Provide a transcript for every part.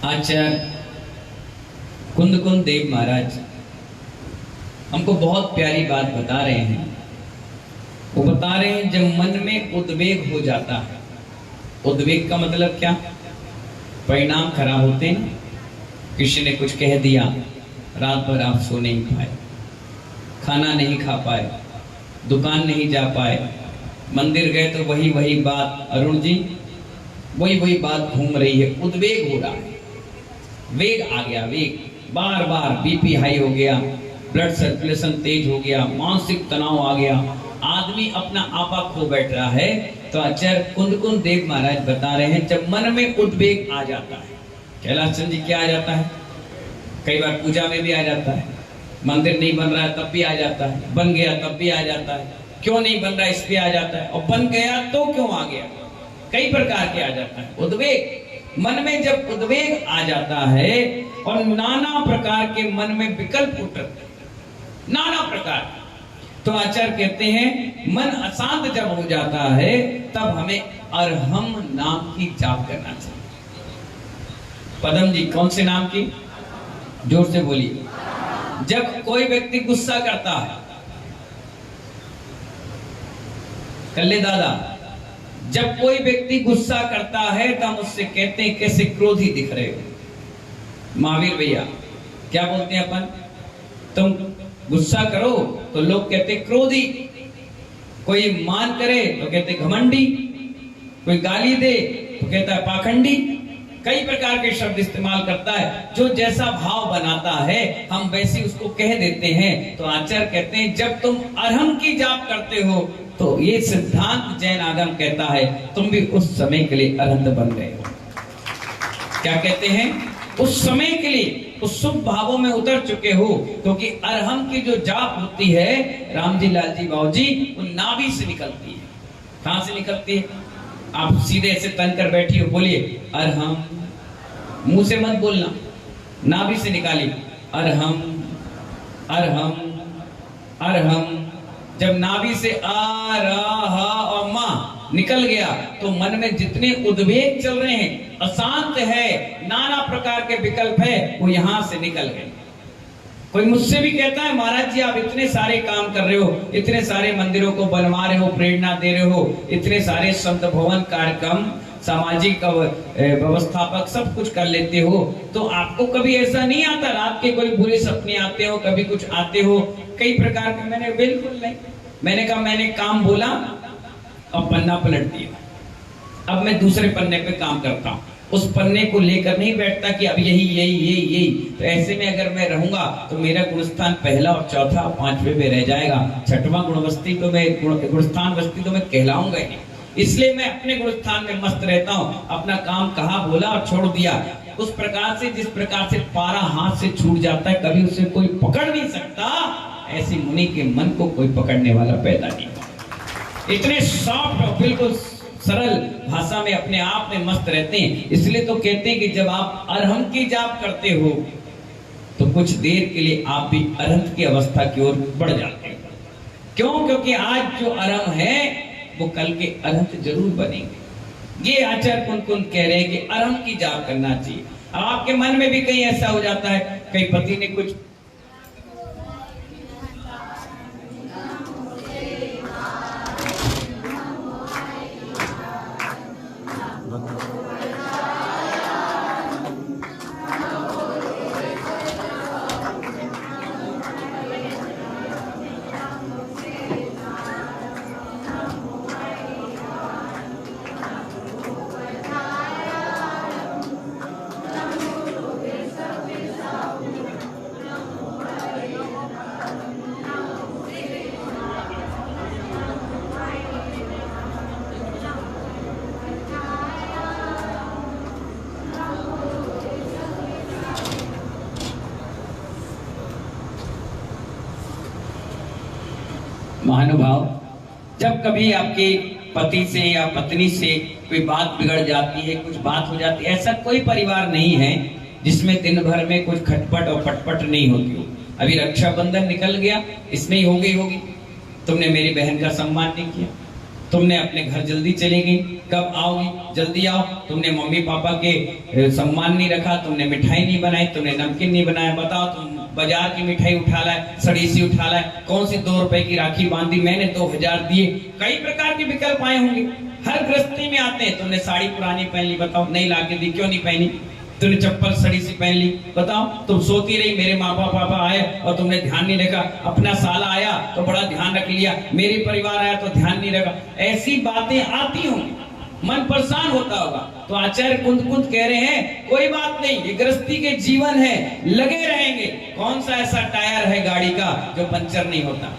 आचार्य कुंद कुंद देव महाराज हमको बहुत प्यारी बात बता रहे हैं। वो बता रहे हैं जब मन में उद्वेग हो जाता है, उद्वेग का मतलब क्या, परिणाम खराब होते हैं। किसी ने कुछ कह दिया, रात भर आप सो नहीं पाए, खाना नहीं खा पाए, दुकान नहीं जा पाए, मंदिर गए तो वही वही बात, अरुण जी वही वही बात घूम रही है, उद्वेग हो रहा है, वेग आ गया, वेग बार बार बीपी हाई हो गया, ब्लड सर्कुलेशन तेज हो गया, मानसिक तनाव आ गया, आदमी अपना आपा खो बैठ रहा है। तो आचार्य कुंद कुंद देव महाराज बता रहे हैं जब मन में उद्वेग आ जाता है, कैलाश चंद्र जी क्या आ जाता है, कई बार पूजा में भी आ जाता है, मंदिर नहीं बन रहा है तब भी आ जाता है, बन गया तब भी आ जाता है, क्यों नहीं बन रहा इस पे आ जाता है, और बन गया तो क्यों आ गया, कई प्रकार के आ जाता है उद्वेग। मन में जब उद्वेग आ जाता है और नाना प्रकार के मन में विकल्प उठते हैं, नाना प्रकार, तो आचार्य कहते हैं मन अशांत जब हो जाता है तब हमें अरहम नाम की जाप करना चाहिए। पदम जी कौन से नाम की, जोर से बोलिए। जब कोई व्यक्ति गुस्सा करता है, कल्ले दादा, जब कोई व्यक्ति गुस्सा करता है तो हम उससे कहते हैं कैसे क्रोधी दिख रहे हो। महावीर भैया क्या बोलते हैं अपन, तुम गुस्सा करो तो लोग कहते क्रोधी, कोई मान करे तो कहते घमंडी, कोई गाली दे तो कहता है पाखंडी, कई प्रकार के शब्द इस्तेमाल करता है। जो जैसा भाव बनाता है हम वैसे उसको कह देते हैं। तो आचार्य कहते हैं जब तुम अरहम की जाप करते हो तो ये सिद्धांत जैन आगम कहता है तुम भी उस समय के लिए अरहंत बन गए हो। क्या कहते हैं, उस समय के लिए उस शुभ भावों में उतर चुके हो, क्योंकि अरहम की जो जाप होती है राम जी लाल जी बाबू जी, वो नाभि से निकलती है। कहां से निकलती है, आप सीधे ऐसे तन कर बैठी हो, बोलिए अरहम, मुंह से मत बोलना, नाभि से निकालिए अरहम अरहम अरहम। जब नाभि से आ रहा और मां निकल गया तो मन में जितने उद्वेग चल रहे हैं, अशांत है, नाना प्रकार के विकल्प है, वो यहां से निकल गए। कोई मुझसे भी कहता है महाराज जी आप इतने सारे काम कर रहे हो, इतने सारे मंदिरों को बनवा रहे हो, प्रेरणा दे रहे हो, इतने सारे संत भवन कार्यक्रम, सामाजिक व्यवस्थापक सब कुछ कर लेते हो, तो आपको कभी ऐसा नहीं आता रात के कोई बुरे सपने आते हो, कभी कुछ आते हो, कई प्रकार के। मैंने बिल्कुल नहीं, मैंने कहा मैंने काम बोला और पन्ना पलट दिया, अब मैं दूसरे पन्ने पे काम करता हूँ, उस पन्ने को लेकर नहीं बैठता कि अब यही यही यही यही। तो ऐसे में अगर मैं रहूंगा तो मेरा गुणस्थान पहला और चौथा और पांचवे में रह जाएगा, छठवां गुणवस्ती तो मैं गुणस्थान वस्ती तो मैं कहलाऊंगा ही। इसलिए मैं अपने गुणस्थान में मस्त रहता हूँ, अपना काम कहा बोला और छोड़ दिया। उस प्रकार से जिस प्रकार से पारा हाथ से छूट जाता है, कभी उसे कोई पकड़ नहीं सकता, ऐसी मुनि के मन को कोई पकड़ने वाला पैदा नहीं हुआ। इतने सॉफ्ट और बिल्कुल सरल भाषा में अपने आप में मस्त रहते हैं। इसलिए तो कहते हैं कि जब आप अरहम की जाप करते हो तो कुछ देर के लिए आप भी अरहंत की अवस्था की ओर बढ़ जाते हैं। क्यों, क्योंकि आज जो अरहम है वो कल के अरहंत जरूर बनेंगे। ये आचार्य कुंद कुंद कह रहे हैं कि अरहम की जाप करना चाहिए। अब आपके मन में भी कहीं ऐसा हो जाता है, कई पति ने कुछ महानुभाव, जब कभी आपके पति से या पत्नी से कोई बात बिगड़ जाती है, कुछ बात हो जाती है, ऐसा कोई परिवार नहीं है जिसमें दिन भर में कुछ खटपट और पटपट नहीं होती हो। अभी रक्षाबंधन निकल गया, इसमें ही हो गई होगी, तुमने मेरी बहन का सम्मान नहीं किया, तुमने अपने घर जल्दी चली गई, कब आओगी, जल्दी आओ। तुमने मम्मी पापा के सम्मान नहीं रखा, तुमने मिठाई नहीं बनाई, तुमने नमकीन नहीं बनाया। बताओ, तुम बाजार की मिठाई उठा लाए, सड़ी सी उठा लाए, कौन सी 2 रुपए की राखी बांधी, मैंने 2000 दिए। कई प्रकार के विकल्प आए होंगे, हर गृहस्थी में आते हैं। तुमने साड़ी पुरानी पहन ली, बताओ नहीं लाके दी, क्यों नहीं पहनी। तुमने चप्पल सड़ी सी पहन ली, बताओ। तुम सोती रही, मेरे माँ पापा आए और तुमने ध्यान नहीं रखा। अपना साला आया तो बड़ा ध्यान रख लिया, मेरे परिवार आया तो ध्यान नहीं रखा। ऐसी बातें आती होंगी, मन परेशान होता होगा। तो आचार्य कुंद कह रहे हैं कोई बात नहीं, ये गृहस्थी के जीवन है, लगे रहेंगे। कौन सा ऐसा टायर है गाड़ी का जो पंचर नहीं होता?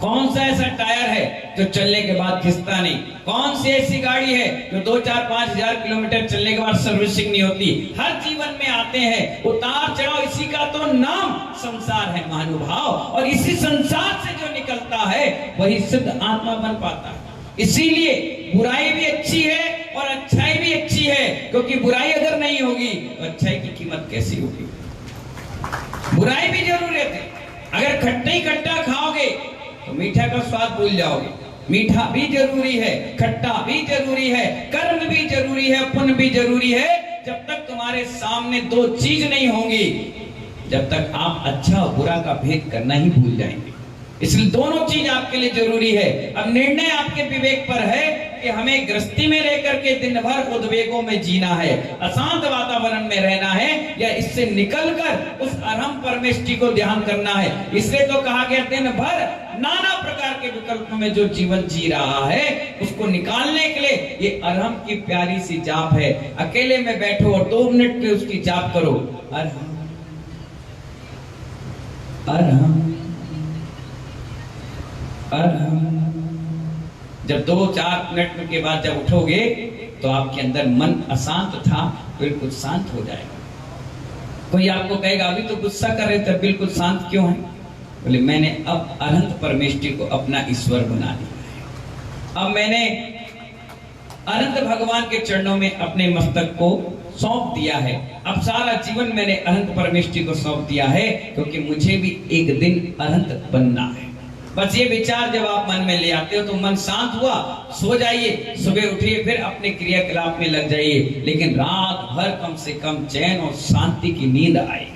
कौन सा ऐसा टायर है जो चलने के बाद घिसता नहीं? कौन सी ऐसी गाड़ी है जो 2, 4, 5 हजार किलोमीटर चलने के बाद सर्विसिंग नहीं होती? हर जीवन में आते हैं उतार चढ़ाव, इसी का तो नाम संसार है महानुभाव। और इसी संसार से जो निकलता है वही सिद्ध आत्मा बन पाता है। इसीलिए बुराई भी अच्छी है और अच्छाई भी अच्छी है, क्योंकि बुराई अगर नहीं होगी तो अच्छाई की कीमत कैसी होगी? बुराई भी जरूरत है। अगर खट्टा ही खट्टा खाओगे तो मीठा का स्वाद भूल जाओगे। मीठा भी जरूरी है, खट्टा भी जरूरी है, कर्म भी जरूरी है, पुण्य भी जरूरी है। जब तक तुम्हारे सामने 2 चीज नहीं होंगी, जब तक आप अच्छा और बुरा का भेद करना ही भूल जाएंगे। इसलिए दोनों चीज आपके लिए जरूरी है। अब निर्णय आपके विवेक पर है कि हमें गृहस्थी में रहकर के दिन भर उद्वेगों में जीना है, अशांत वातावरण में रहना है, या इससे निकलकर उस अरहम परमेष्टि को ध्यान करना है। इसलिए तो कहा गया दिन भर नाना प्रकार के विकल्पों में जो जीवन जी रहा है उसको निकालने के लिए ये अरहम की प्यारी सी जाप है। अकेले में बैठो और 2 मिनट के उसकी जाप करो, अरहम अरहम अरहम। जब 2-4 मिनट के बाद जब उठोगे तो आपके अंदर मन अशांत था बिल्कुल शांत हो जाएगा। कोई आपको कहेगा अभी तो गुस्सा कर रहे थे, बिल्कुल शांत क्यों है? बोले मैंने अब अनंत परमेष्टि को अपना ईश्वर बना लिया है। अब मैंने अनंत भगवान के चरणों में अपने मस्तक को सौंप दिया है। अब सारा जीवन मैंने अनंत परमेष्टि को सौंप दिया है, क्योंकि मुझे भी एक दिन अनंत बनना है। बस ये विचार जब आप मन में ले आते हो तो मन शांत हुआ, सो जाइए, सुबह उठिए, फिर अपने क्रियाकलाप में लग जाइए, लेकिन रात भर कम से कम चैन और शांति की नींद आए।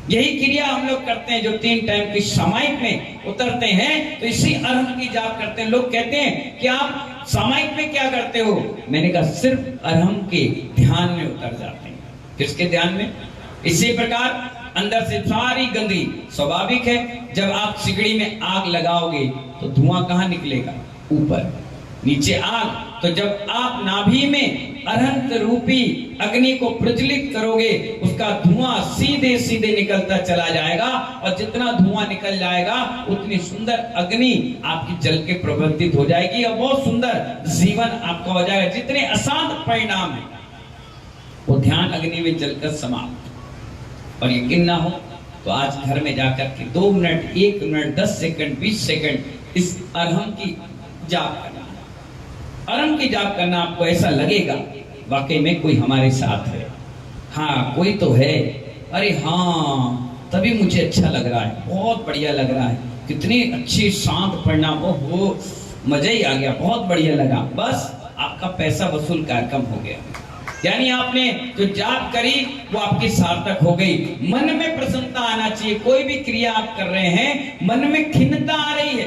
यही क्रिया हम लोग करते हैं जो 3 टाइम की सामायिक में उतरते हैं, तो इसी अरहम की जाप करते हैं। लोग कहते हैं कि आप सामायिक में क्या करते हो? मैंने कहा सिर्फ अरहम के ध्यान में उतर जाते हैं। किसके ध्यान में? इसी प्रकार अंदर से सारी गंदगी, स्वाभाविक है जब आप सिगड़ी में आग लगाओगे तो धुआं कहाँ निकलेगा? ऊपर। नीचे आग, तो जब आप नाभि में अनंत रूपी अग्नि को प्रज्वलित करोगे उसका धुआं सीधे सीधे निकलता चला जाएगा, और जितना धुआं निकल जाएगा उतनी सुंदर अग्नि आपकी जल के प्रवर्तित हो जाएगी और बहुत सुंदर जीवन आपका हो जाएगा। जितने अशांत परिणाम है वो ध्यान अग्नि में जलकर समाप्त। और यकीन ना हो तो आज घर में जाकर के 2 मिनट, 1 मिनट, 10 सेकंड, 20 सेकंड इस अरहम की जाप करना। अरहम की जाप करना आपको ऐसा लगेगा वाकई में कोई हमारे साथ है। हाँ कोई तो है, अरे हाँ तभी मुझे अच्छा लग रहा है, बहुत बढ़िया लग रहा है, कितनी अच्छी शांत परिणाम, हो मजा ही आ गया, बहुत बढ़िया लगा। बस आपका पैसा वसूल कार्यक्रम हो गया, यानी आपने जो जाप करी वो आपकी सार्थक हो गई। मन में प्रसन्नता आना चाहिए। कोई भी क्रिया आप कर रहे हैं, मन में खिन्नता आ रही है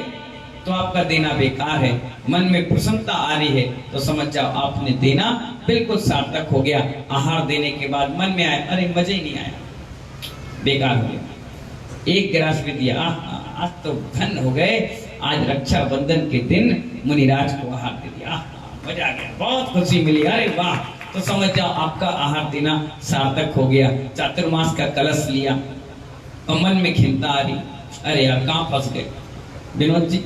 तो आपका देना बेकार है। मन में प्रसन्नता आ रही है तो समझ जाओ आपने देना बिल्कुल सार्थक हो गया। आहार देने के बाद मन में आया अरे मजा ही नहीं आया, बेकार हो गया। 1 गिलास भी दिया, आज तो धन हो गए, आज रक्षाबंधन के दिन मुनिराज को आहार दे दिया, मजा आ गया, बहुत खुशी मिली, अरे वाह। तो समझ जाओ आपका आहार देना सार्थक हो गया। चातुर्मास का कलश लिया और मन में खिलता आ रही, अरे यार कहाँ फंस गए विनोद जी,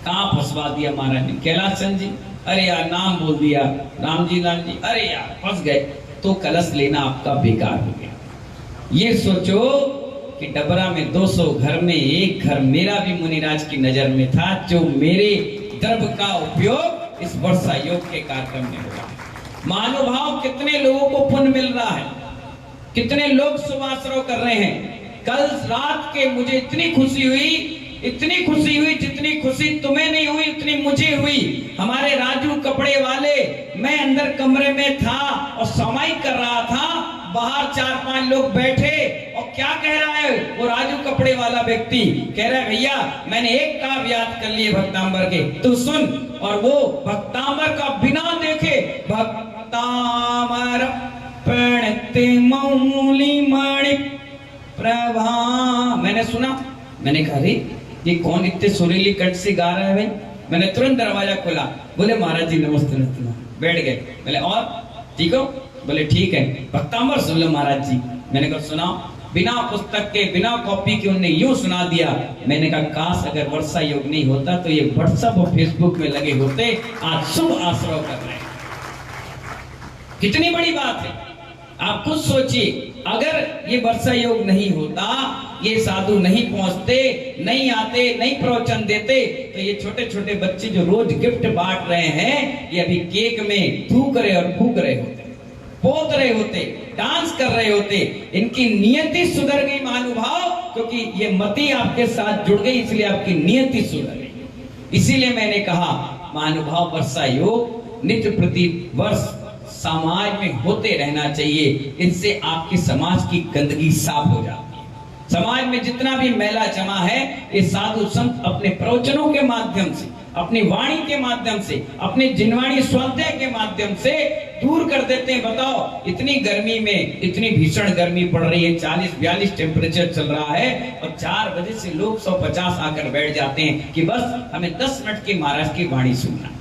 कहाँ फंसवा दिया महाराज ने, कैलाश चंद जी, अरे यार नाम बोल दिया, राम जी, अरे यार फंस गए। तो कलश लेना आपका बेकार हो गया। ये सोचो कि डबरा में 200 घर में 1 घर मेरा भी मुनिराज की नजर में था, जो मेरे द्रव्य का उपयोग इस वर्षा योग के कार्यक्रम में होगा। महानुभाव कितने लोगों को पुण्य मिल रहा है, कितने लोग सुवासरों कर रहे हैं। कल रात के मुझे इतनी खुशी हुई इतनी खुशी हुई जितनी खुशी तुम्हें नहीं हुई उतनी मुझे हुई। हमारे राजू कपड़े वाले, मैं अंदर कमरे में था और समाई कर रहा था, बाहर 4-5 लोग बैठे और क्या कह रहा है वो राजू कपड़े वाला व्यक्ति, कह रहा है भैया मैंने एक काव्य याद कर लिए भक्तांबर के, तू सुन। और वो भक्तांबर का बिना देखे भक्तांबर प्रणति मौली मणि प्रभा, मैंने सुना, मैंने कहा अरे ये कौन इतने सुरीली कंठ से गा रहा है भाई। मैंने तुरंत दरवाजा खोला, बोले महाराज जी नमस्ते नमस्ते, बैठ गए। बोले और ठीक हो? बोले ठीक है। भक्तांबर सुन लो महाराज जी। मैंने कहा सुनाओ। बिना पुस्तक के बिना कॉपी के उन्हें यूं सुना दिया। मैंने कहा काश अगर वर्षा योग नहीं होता तो ये व्हाट्सएप और फेसबुक में लगे होते, आज शुभ आश्रय कर रहे हैं। कितनी बड़ी बात है, आप खुद सोचिए। अगर ये वर्षा योग नहीं होता, ये साधु नहीं पहुंचते, नहीं आते, नहीं प्रवचन देते, तो ये छोटे छोटे बच्चे जो रोज गिफ्ट बांट रहे हैं, ये अभी केक में थूक रहे और फूक रहे होते, पोत रहे होते, डांस कर रहे होते। इनकी नियति सुधर गई महानुभाव, क्योंकि ये मति आपके साथ जुड़ गई, इसलिए आपकी नियति सुधर गई। इसीलिए मैंने कहा महानुभाव वर्षा योग नित्य प्रति वर्ष समाज में होते रहना चाहिए। इससे आपकी समाज की गंदगी साफ हो जाती है। समाज में जितना भी मैला जमा है, ये साधु संत अपने प्रवचनों के माध्यम से, अपनी वाणी के माध्यम से, अपने जिनवाणी स्वाध्याय के माध्यम से दूर कर देते हैं। बताओ इतनी गर्मी में, इतनी भीषण गर्मी पड़ रही है, 40-42 टेम्परेचर चल रहा है, और 4 बजे से लोग 150 आकर बैठ जाते हैं कि बस हमें 10 मिनट की महाराज की वाणी सुनना।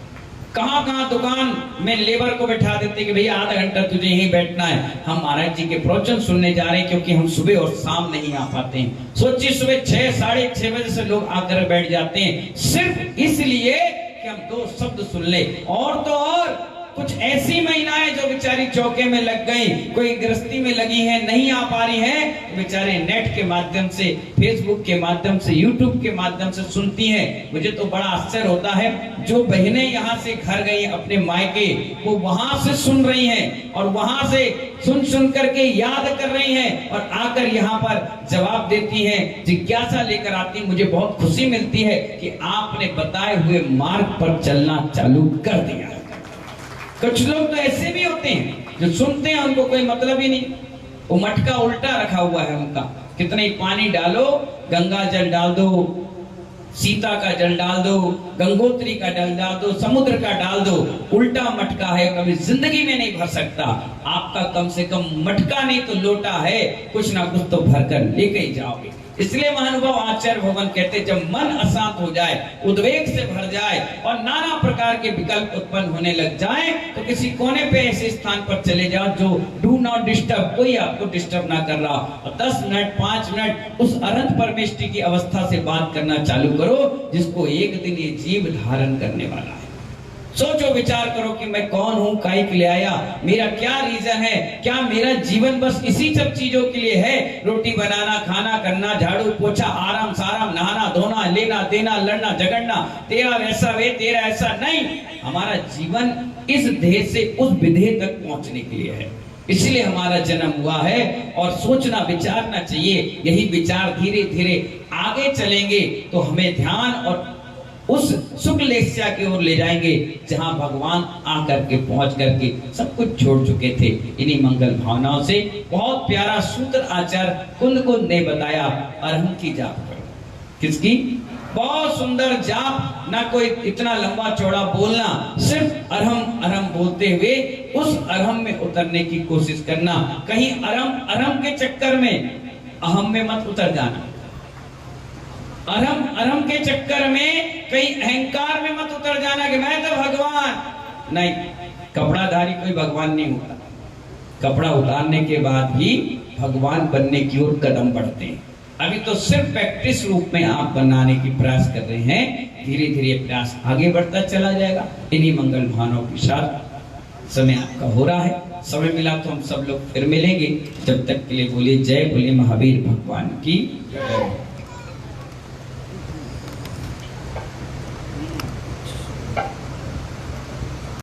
कहां कहां दुकान में लेबर को बैठा देते कि भैया आधा घंटा तुझे यहीं बैठना है, हम महाराज जी के प्रवचन सुनने जा रहे हैं, क्योंकि हम सुबह और शाम नहीं आ पाते हैं। सोचिए सुबह 6-6:30 बजे से लोग आकर बैठ जाते हैं, सिर्फ इसलिए कि हम 2 शब्द सुन ले। और तो और कुछ ऐसी महिलाएं जो बेचारी चौके में लग गई, कोई गृहस्थी में लगी हैं, नहीं आ पा रही हैं, बेचारे नेट के माध्यम से, फेसबुक के माध्यम से, यूट्यूब के माध्यम से सुनती हैं। मुझे तो बड़ा आश्चर्य होता है, जो बहनें यहाँ से घर गई अपने मायके, वो वहां से सुन रही हैं और वहां से सुन करके याद कर रही हैं और आकर यहाँ पर जवाब देती हैं, जिज्ञासा लेकर आती। मुझे बहुत खुशी मिलती है कि आपने बताए हुए मार्ग पर चलना चालू कर दिया। कुछ लोग तो ऐसे भी होते हैं जो सुनते हैं, उनको कोई मतलब ही नहीं, वो मटका उल्टा रखा हुआ है उनका, कितना ही पानी डालो, गंगा जल डाल दो, सीता का जल डाल दो, गंगोत्री का जल डाल दो, समुद्र का डाल दो, उल्टा मटका है, कभी जिंदगी में नहीं भर सकता। आपका कम से कम मटका नहीं तो लोटा है, कुछ ना कुछ तो भरकर लेके ही जाओगे। इसलिए महानुभाव आचार्य भगवान कहते, जब मन अशांत हो जाए, उद्वेग से भर जाए और नाना प्रकार के विकल्प उत्पन्न होने लग जाए, तो किसी कोने पे ऐसे स्थान पर चले जाओ जो डू नॉट डिस्टर्ब, कोई आपको डिस्टर्ब ना कर रहा, और 10 मिनट 5 मिनट उस अनंत परमेष्टि की अवस्था से बात करना चालू करो, जिसको एक दिन ये जीव धारण करने वाला है। सोचो, विचार करो कि मैं कौन हूं, काहे के लिए आया, मेरा क्या रीजन है, क्या मेरा जीवन बस इसी सब चीजों के लिए है? रोटी बनाना, खाना करना, झाड़ू पोछा, आराम साराम, नहाना धोना, लेना देना, लड़ना झगड़ना, तेरा वैसा वे तेरा ऐसा नहीं। हमारा जीवन इस देह से उस विधेय तक पहुंचने के लिए है, इसलिए हमारा जन्म हुआ है। और सोचना विचारना चाहिए, यही विचार धीरे धीरे आगे चलेंगे तो हमें ध्यान और उस सुख लेस्या की ओर ले जाएंगे, जहां भगवान आकर के पहुंच करके सब कुछ छोड़ चुके थे। इन्हीं मंगल भावनाओं से बहुत प्यारा सूत्र आचार्य कुंद ने बताया, अरहम की जाप करो। किसकी? बहुत सुंदर जाप, ना कोई इतना लंबा चौड़ा बोलना, सिर्फ अरहम अरहम बोलते हुए उस अरहम में उतरने की कोशिश करना। कहीं अरहम के चक्कर में अहम में मत उतर जाना, अरहम के चक्कर में कहीं अहंकार में मत उतर जाना कि मैं तो भगवान नहीं। कपड़ाधारी कोई भगवान नहीं होता, कपड़ा उतारने के बाद ही भगवान बनने की ओर कदम बढ़ते हैं। अभी तो सिर्फ प्रैक्टिस रूप में आप बनाने की प्रयास कर रहे हैं, धीरे धीरे प्रयास आगे बढ़ता चला जाएगा। इन्हीं मंगल भावनाओं के साथ समय आपका हो रहा है। समय मिला तो हम सब लोग फिर मिलेंगे। जब तक के लिए बोलिए जय, बोलिए महावीर भगवान की जय।